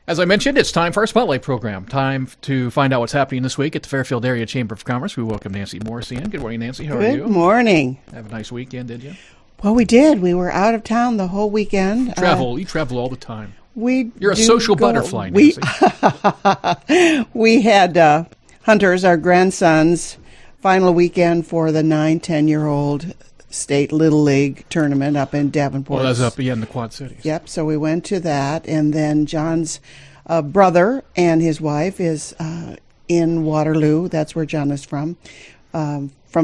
As I mentioned, it's time for our Spotlight program. Time to find out what's happening this week at the Fairfield Area Chamber of Commerce. We welcome Nancy Morrissey in. Good morning, Nancy. How are you? Good morning. Have a nice weekend, did you? Well, we did. We were out of town the whole weekend. You travel all the time. You're a do social butterfly, Nancy. We had Hunter's, our grandson's, final weekend for the 9-10-year-old state Little League tournament up in Davenport. Well, that's up in the Quad Cities. Yep, so we went to that, and then John's brother and his wife is in Waterloo. That's where John is from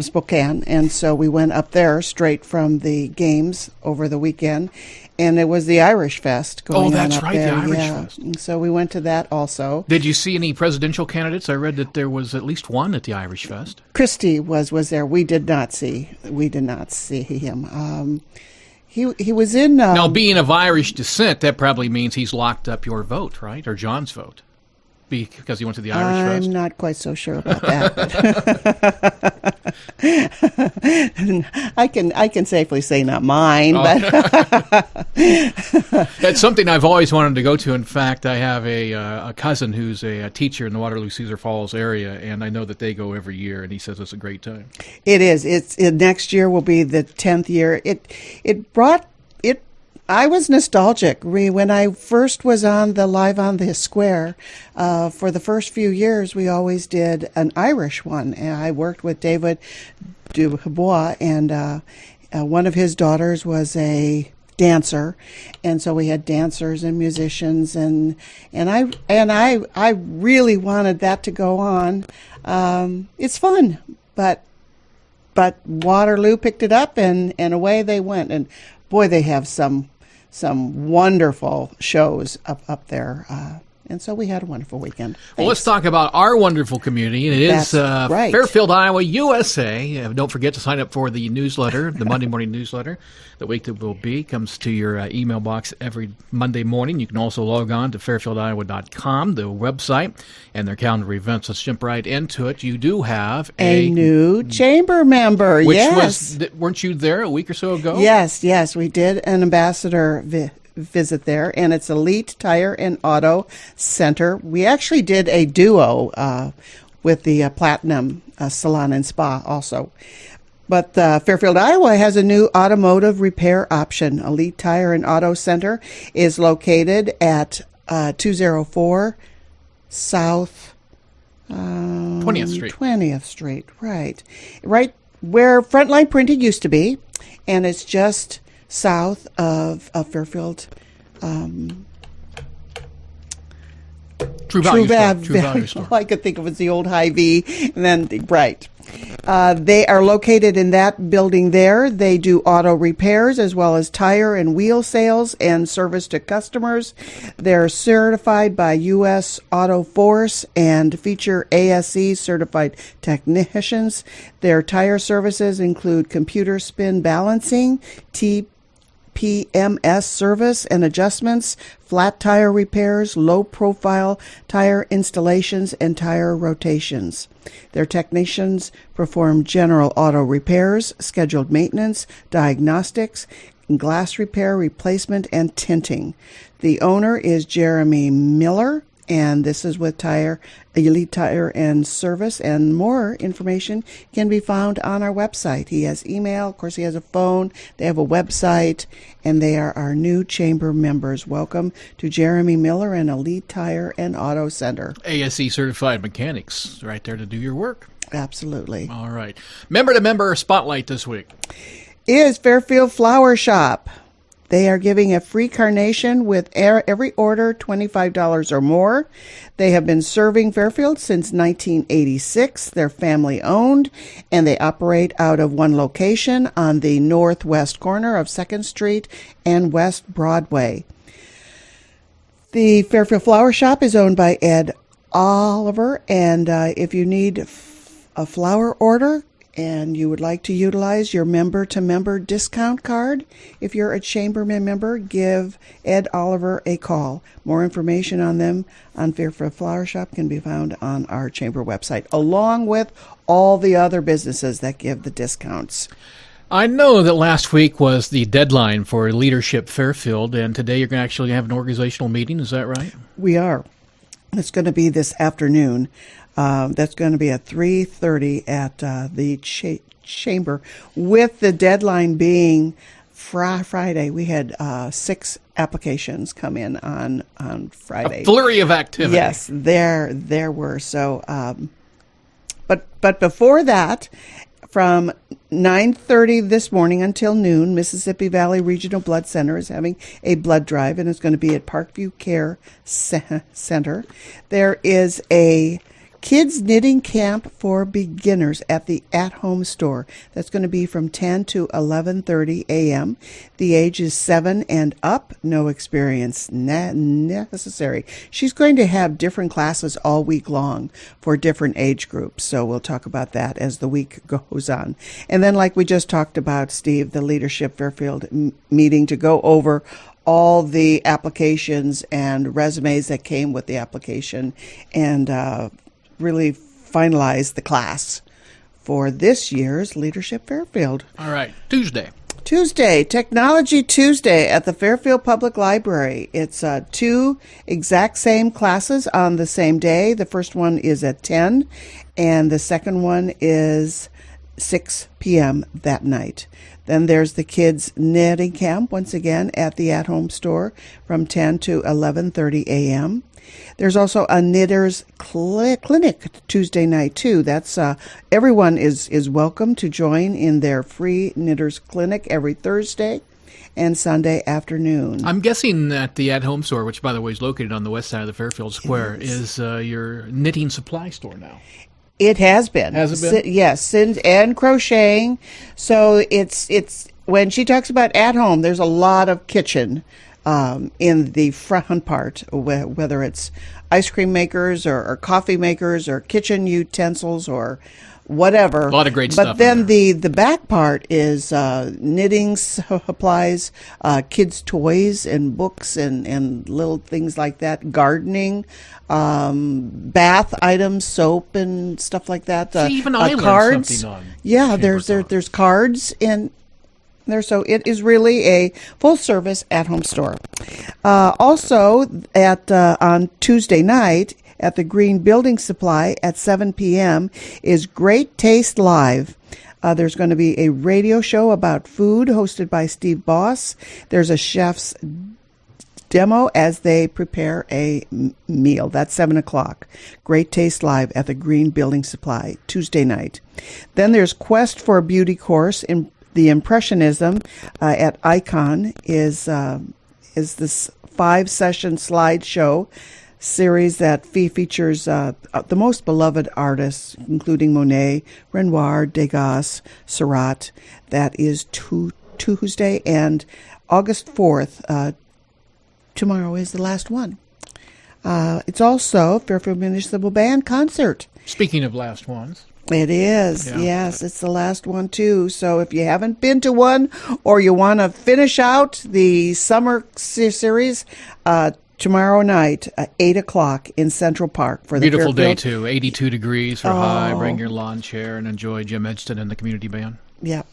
Spokane, and so we went up there straight from the games over the weekend, and it was the Irish Fest going on. Oh, that's up right, there. the Irish Yeah. Fest. And so we went to that also. Did you see any presidential candidates? I read that there was at least one at the Irish Fest. Christie was there. We did not see him. He was in. Now, being of Irish descent, that probably means he's locked up your vote, right, or John's vote, because he went to the Irish Fest. I'm not quite so sure about that. I can safely say not mine, but that's something I've always wanted to go to. In fact, I have a cousin who's a teacher in the Waterloo Cedar Falls area, and I know that they go every year, and he says it's a great time. It is. Next year will be the 10th year. I was nostalgic when I first was live on the square. For the first few years, we always did an Irish one, and I worked with David Dubois, and one of his daughters was a dancer, and so we had dancers and musicians, and I really wanted that to go on. It's fun, but Waterloo picked it up, and away they went, and boy, they have some wonderful shows up there. And so we had a wonderful weekend. Thanks. Well, let's talk about our wonderful community, and it is right. Fairfield, Iowa, USA. Don't forget to sign up for the newsletter, the Monday morning newsletter. The week that will be comes to your email box every Monday morning. You can also log on to fairfieldiowa.com, the website, and their calendar events. Let's jump right into it. You do have a new chamber member. Yes. Weren't you there a week or so ago? Yes, we did an ambassador visit there, and it's Elite Tire and Auto Center. We actually did a duo with the Platinum Salon and Spa also. But Fairfield, Iowa has a new automotive repair option. Elite Tire and Auto Center is located at 204 South 20th Street. 20th Street, right where Frontline Printing used to be, and it's just south of Fairfield. True Value Store. All I could think of was the old Hy-Vee, and then right. They are located in that building there. They do auto repairs as well as tire and wheel sales and service to customers. They're certified by U.S. Auto Force and feature ASE certified technicians. Their tire services include computer spin balancing, PMS service and adjustments, flat tire repairs, low-profile tire installations, and tire rotations. Their technicians perform general auto repairs, scheduled maintenance, diagnostics, glass repair, replacement, and tinting. The owner is Jeremy Miller, and this is with Elite Tire and Service, and more information can be found on our website. He has email, of course he has a phone, they have a website, and they are our new chamber members. Welcome to Jeremy Miller and Elite Tire and Auto Center. ASE certified mechanics right there to do your work. Absolutely. All right. Member-to-member spotlight this week is Fairfield Flower Shop. They are giving a free carnation with every order $25 or more. They have been serving Fairfield since 1986. They're family owned, and they operate out of one location on the northwest corner of 2nd Street and West Broadway. The Fairfield Flower Shop is owned by Ed Oliver, and if you need a flower order, and you would like to utilize your member-to-member discount card, if you're a Chamberman member, give Ed Oliver a call. More information on them on Fairfield Flower Shop can be found on our Chamber website, along with all the other businesses that give the discounts. I know that last week was the deadline for Leadership Fairfield, and today you're going to actually have an organizational meeting. Is that right? We are. It's going to be this afternoon. That's going to be at 3:30 at the chamber, with the deadline being Friday. We had 6 applications come in on Friday. A flurry of activity. Yes, there were. So, but before that, from 9:30 this morning until noon, Mississippi Valley Regional Blood Center is having a blood drive, and it's going to be at Parkview Care Center. There is a kids knitting camp for beginners at the at-home store. That's going to be from 10 to 11:30 a.m. The age is 7 and up. No experience necessary. She's going to have different classes all week long for different age groups. So we'll talk about that as the week goes on. And then, like we just talked about, Steve, the Leadership Fairfield meeting to go over all the applications and resumes that came with the application, and really finalize the class for this year's Leadership Fairfield. All right, Tuesday, Technology Tuesday at the Fairfield Public Library. It's 2 exact same classes on the same day. The first one is at 10, and the second one is 6 p.m. that night. Then there's the kids knitting camp, once again, at the at-home store from 10 to 11:30 a.m. There's also a knitters clinic Tuesday night, too. That's everyone is welcome to join in their free knitters clinic every Thursday and Sunday afternoon. I'm guessing that the at-home store, which, by the way, is located on the west side of the Fairfield Square, is your knitting supply store now. It has been. Has it been? Yes, and crocheting. So it's when she talks about at home, there's a lot of kitchen in the front part, whether it's ice cream makers or coffee makers or kitchen utensils or whatever. A lot of great stuff. But then the back part is knitting supplies, kids' toys and books and little things like that, gardening, bath items, soap and stuff like that. Even I learned something on. Yeah, there's cards in there, so it is really a full-service at-home store. Also, on Tuesday night at the Green Building Supply at 7 p.m. is Great Taste Live. There's going to be a radio show about food hosted by Steve Boss. There's a chef's demo as they prepare a meal. That's 7 o'clock. Great Taste Live at the Green Building Supply, Tuesday night. Then there's Quest for a Beauty course in the Impressionism at Icon is this 5-session slideshow series that features the most beloved artists, including Monet, Renoir, Degas, Seurat. That is Tuesday, and August 4th, tomorrow is the last one. It's also Fairfield Municipal Band concert. Speaking of last ones. It is, yeah. Yes, it's the last one too. So if you haven't been to one or you want to finish out the summer series, tomorrow night at 8 o'clock in Central Park for the beautiful Fairfield. Day too, 82 degrees for high. Bring your lawn chair and enjoy Jim Edgston and the community band. Yep.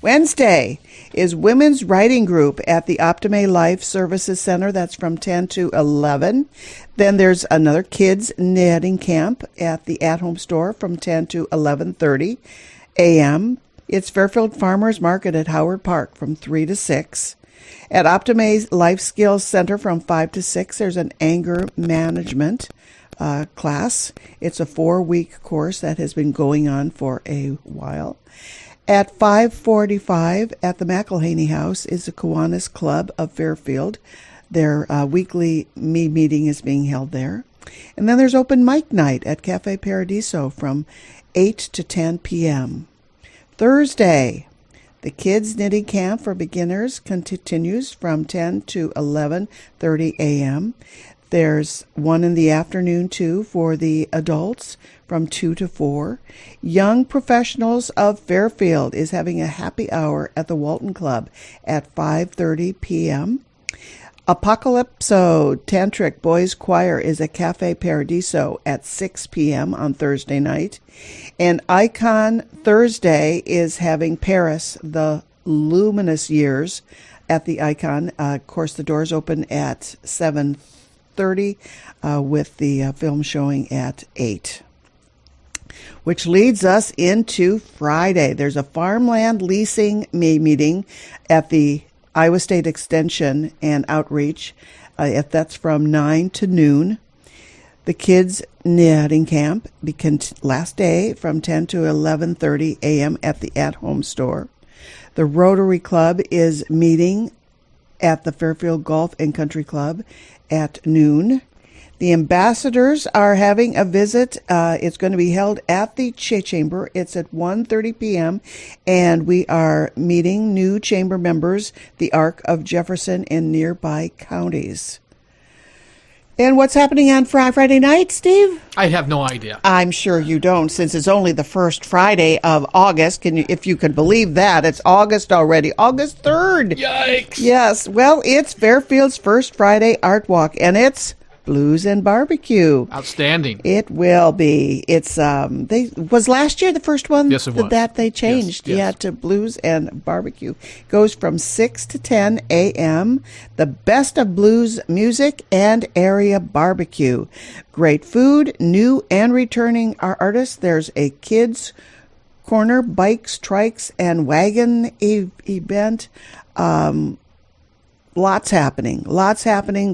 Wednesday is Women's Writing Group at the Optime Life Services Center. That's from 10 to 11. Then there's another kids knitting camp at the at-home store from 10 to 11:30 a.m. It's Fairfield Farmers Market at Howard Park from 3 to 6. At Optime Life Skills Center from 5 to 6, there's an anger management class. It's a 4-week course that has been going on for a while. At 5:45 at the McElhaney House is the Kiwanis Club of Fairfield. Their weekly meeting is being held there. And then there's open mic night at Cafe Paradiso from 8 to 10 p.m. Thursday, the Kids Knitting Camp for Beginners continues from 10 to 11:30 a.m. There's one in the afternoon, too, for the adults from 2 to 4. Young Professionals of Fairfield is having a happy hour at the Walton Club at 5:30 p.m. Apocalypso Tantric Boys Choir is at Cafe Paradiso at 6 p.m. on Thursday night. And Icon Thursday is having Paris, the Luminous Years, at the Icon. Of course, the doors open at 7:30 with the film showing at 8. Which leads us into Friday. There's a farmland leasing meeting at the Iowa State Extension and Outreach. If that's from 9 to noon. The kids' knitting camp begins last day from 10 to 11:30 a.m. at the at-home store. The Rotary Club is meeting at the Fairfield Golf and Country Club at noon. The ambassadors are having a visit. It's going to be held at the Chamber. It's at 1:30 p.m. And we are meeting new chamber members, the Arc of Jefferson and nearby counties. And what's happening on Friday night, Steve? I have no idea. I'm sure you don't, since it's only the first Friday of August. If you could believe that, it's August already, August 3rd. Yikes! Yes, well, it's Fairfield's first Friday Art Walk, and it's Blues and Barbecue. Outstanding. It will be. It's was last year the first one? Yes, it was. That they changed, yes. To Blues and Barbecue. Goes from 6 to 10 a.m. The best of blues music and area barbecue. Great food, new and returning artists. There's a kids corner, bikes, trikes, and wagon event. Lots happening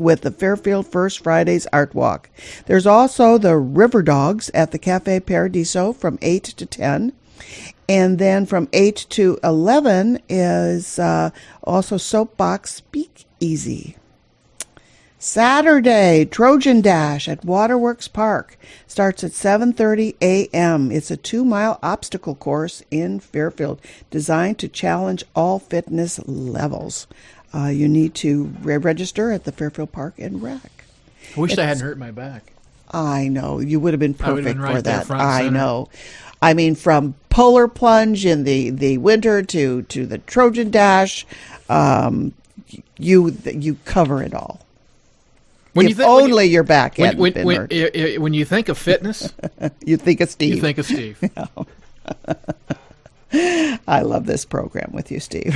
with the Fairfield First Fridays Art Walk. There's also the River Dogs at the Cafe Paradiso from 8 to 10. And then from 8 to 11 is also Soapbox Speakeasy. Saturday, Trojan Dash at Waterworks Park starts at 7:30 a.m. It's a 2-mile obstacle course in Fairfield designed to challenge all fitness levels. You need to register at the Fairfield Park and Rec. I wish I hadn't hurt my back. I know. You would have been perfect right for there, that. front I center. know. I mean, from polar plunge in the winter to the Trojan Dash, you cover it all. Only your back hadn't been hurt. When you think of fitness, You think of Steve. you think of Steve. I love this program with you, Steve.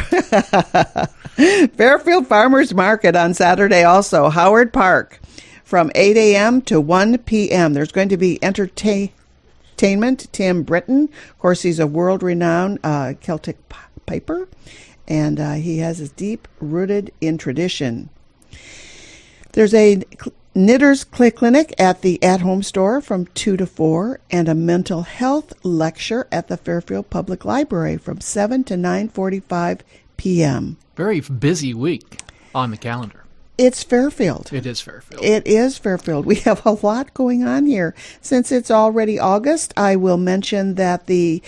Fairfield Farmers Market on Saturday also, Howard Park, from 8 a.m. to 1 p.m. There's going to be entertainment. Tim Britton, of course, he's a world-renowned Celtic piper, and he has his deep-rooted in tradition. There's a Knitter's Clinic at the at-home store from 2 to 4, and a mental health lecture at the Fairfield Public Library from 7 to 9:45 p.m. Very busy week on the calendar. It's Fairfield. It is Fairfield. It is Fairfield. We have a lot going on here. Since it's already August, I will mention that the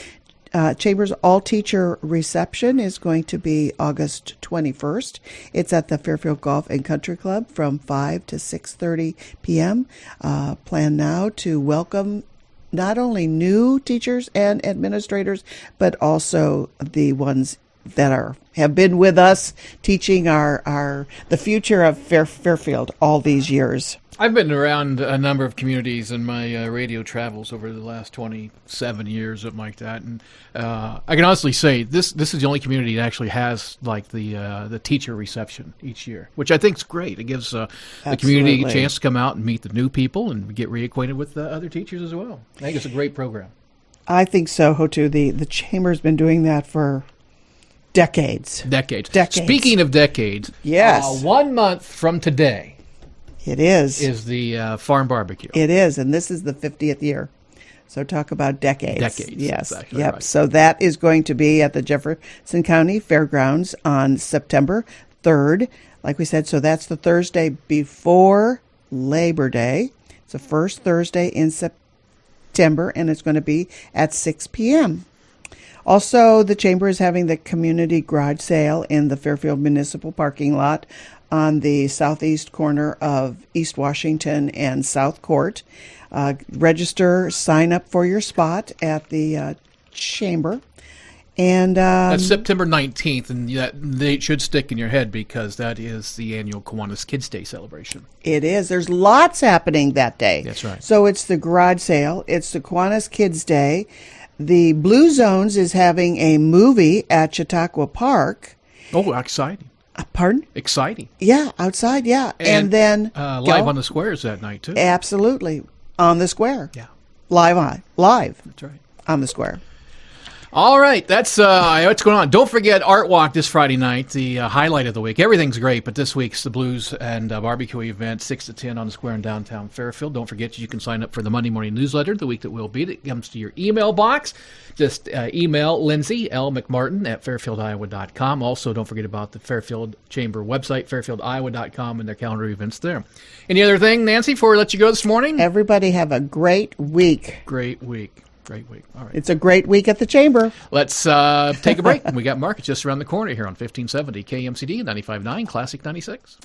Chamber's all-teacher reception is going to be August 21st. It's at the Fairfield Golf and Country Club from 5 to 6:30 p.m. Plan now to welcome not only new teachers and administrators, but also the ones that have been with us teaching the future of Fairfield all these years. I've been around a number of communities in my radio travels over the last 27 years, something like that, and I can honestly say this is the only community that actually has like the teacher reception each year, which I think is great. It gives the community a chance to come out and meet the new people and get reacquainted with the other teachers as well. I think it's a great program. I think so, Hotu. The Chamber's been doing that for decades. Speaking of decades, yes, 1 month from today. It is the farm barbecue. It is, and this is the 50th year. So talk about decades. Yes. Exactly yep. Right. So that is going to be at the Jefferson County Fairgrounds on September 3rd. Like we said, so that's the Thursday before Labor Day. It's the first Thursday in September, and it's going to be at 6 p.m. Also, the Chamber is having the community garage sale in the Fairfield Municipal parking lot on the southeast corner of East Washington and South Court. Register, sign up for your spot at the Chamber. And That's September 19th, and that date should stick in your head because that is the annual Kiwanis Kids Day celebration. it is. There's lots happening that day. That's right. So it's the garage sale. It's the Kiwanis Kids Day. The Blue Zones is having a movie at Chautauqua Park. Oh, exciting. Pardon? Exciting. Yeah, outside, yeah. And then... live on the squares that night, too. Absolutely. On the square. Yeah. Live That's right. on the square. All right, that's what's going on. Don't forget Art Walk this Friday night, the highlight of the week. Everything's great, but this week's the Blues and Barbecue event, 6 to 10 on the square in downtown Fairfield. Don't forget you can sign up for the Monday morning newsletter the week that will be. That comes to your email box. Just email Lindsay, L. McMartin, at fairfieldiowa.com. Also, don't forget about the Fairfield Chamber website, fairfieldiowa.com, and their calendar events there. Any other thing, Nancy, before we let you go this morning? Everybody have a great week. Great week. Great week. All right. It's a great week at the Chamber. Let's take a break. We got markets just around the corner here on 1570 KMCD 95.9 Classic 96.